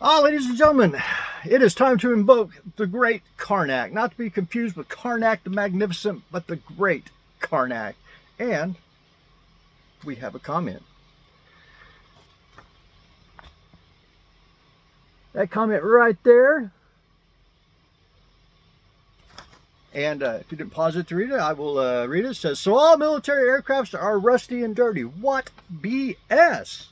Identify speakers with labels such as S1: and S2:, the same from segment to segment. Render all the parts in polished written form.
S1: Ladies and gentlemen, it is time to invoke the Great Carnac. Not to be confused with Carnac the Magnificent, but the Great Carnac. And we have a comment. That comment right there. And if you didn't pause it to read it, I will read it. It says, so all military aircrafts are rusty and dirty. What BS?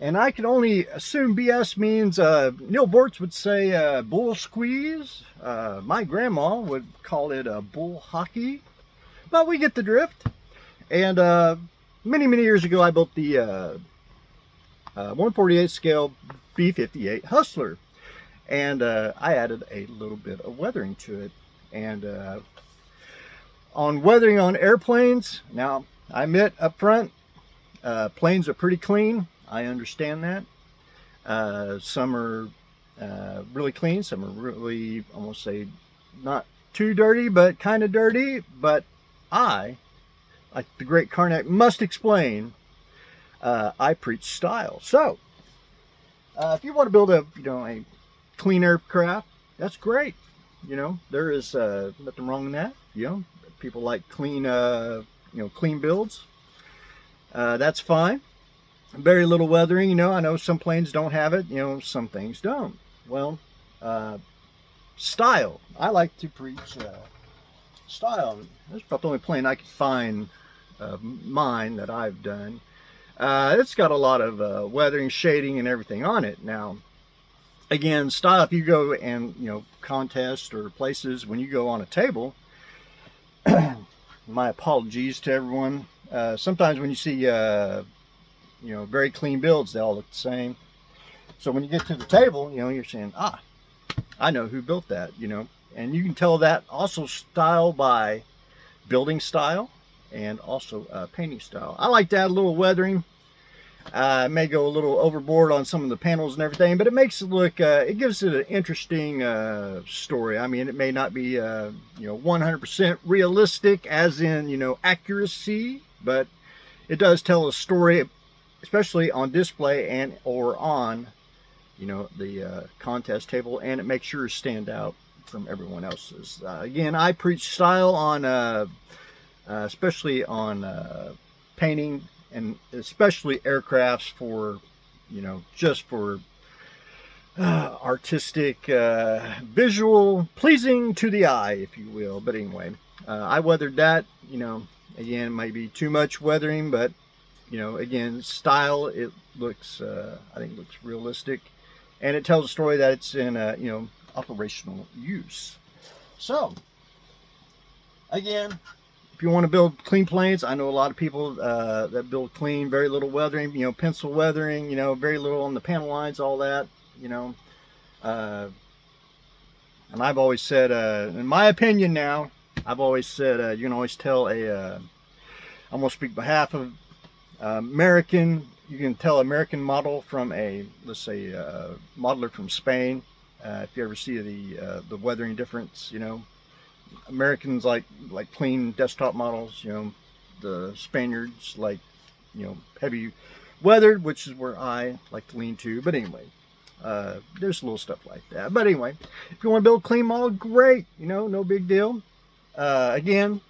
S1: And I can only assume BS means Neil Bortz would say bull squeeze. My grandma would call it bull hockey. But we get the drift. And many years ago, I built the 1/48 scale B-58 Hustler. And I added a little bit of weathering to it. And on weathering on airplanes, now I admit up front, planes are pretty clean. I understand that. Some are really clean. Some are really, almost say, not too dirty, but kind of dirty. But I, like the Great Carnac must explain, I preach style. So, if you want to build a clean aircraft, that's great. There is nothing wrong with that. People like clean, clean builds. That's fine. Very little weathering. I know some planes don't have it. Some things don't. Well, style. I like to preach style. That's about the only plane I could find mine that I've done. It's got a lot of weathering, shading, and everything on it. Now, again, style, if you go and, contests or places, when you go on a table, my apologies to everyone. Sometimes when you see, very clean builds, they all look the same. So when you get to the table, you're saying, I know who built that, and you can tell that also style by building style and also painting style. I like to add a little weathering. It may go a little overboard on some of the panels and everything, but it makes it look, it gives it an interesting story. I mean, it may not be, 100% realistic as in, accuracy, but it does tell a story, especially on display and or on, the contest table, and it makes yours stand out from everyone else's. Again, I preach style on, especially on painting, and especially aircrafts for, just for artistic, visual, pleasing to the eye, if you will. But anyway, I weathered that, again, maybe too much weathering, but, again, style, it looks, I think looks realistic. And it tells a story that it's in, operational use. So, again, if you want to build clean planes, I know a lot of people that build clean, very little weathering, pencil weathering, very little on the panel lines, all that, and I've always said, in my opinion now, I've always said, you can always tell I'm going to speak on behalf of American, you can tell American model from let's say, modeler from Spain. If you ever see the weathering difference, Americans like clean desktop models, the Spaniards like, heavy weathered, which is where I like to lean to. But anyway, there's little stuff like that. But anyway, if you want to build a clean model, great, no big deal. Again,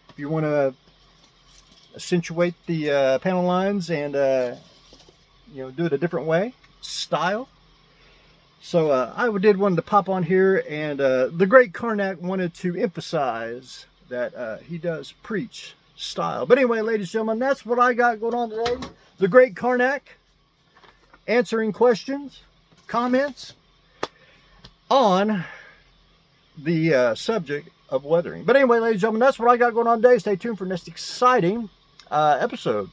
S1: if you want to accentuate the panel lines and, do it a different way, style. So I did want to pop on here, and the Great Carnac wanted to emphasize that he does preach style. But anyway, ladies and gentlemen, that's what I got going on today. The Great Carnac answering questions, comments on the subject of weathering. But anyway, ladies and gentlemen, that's what I got going on today. Stay tuned for next exciting episode.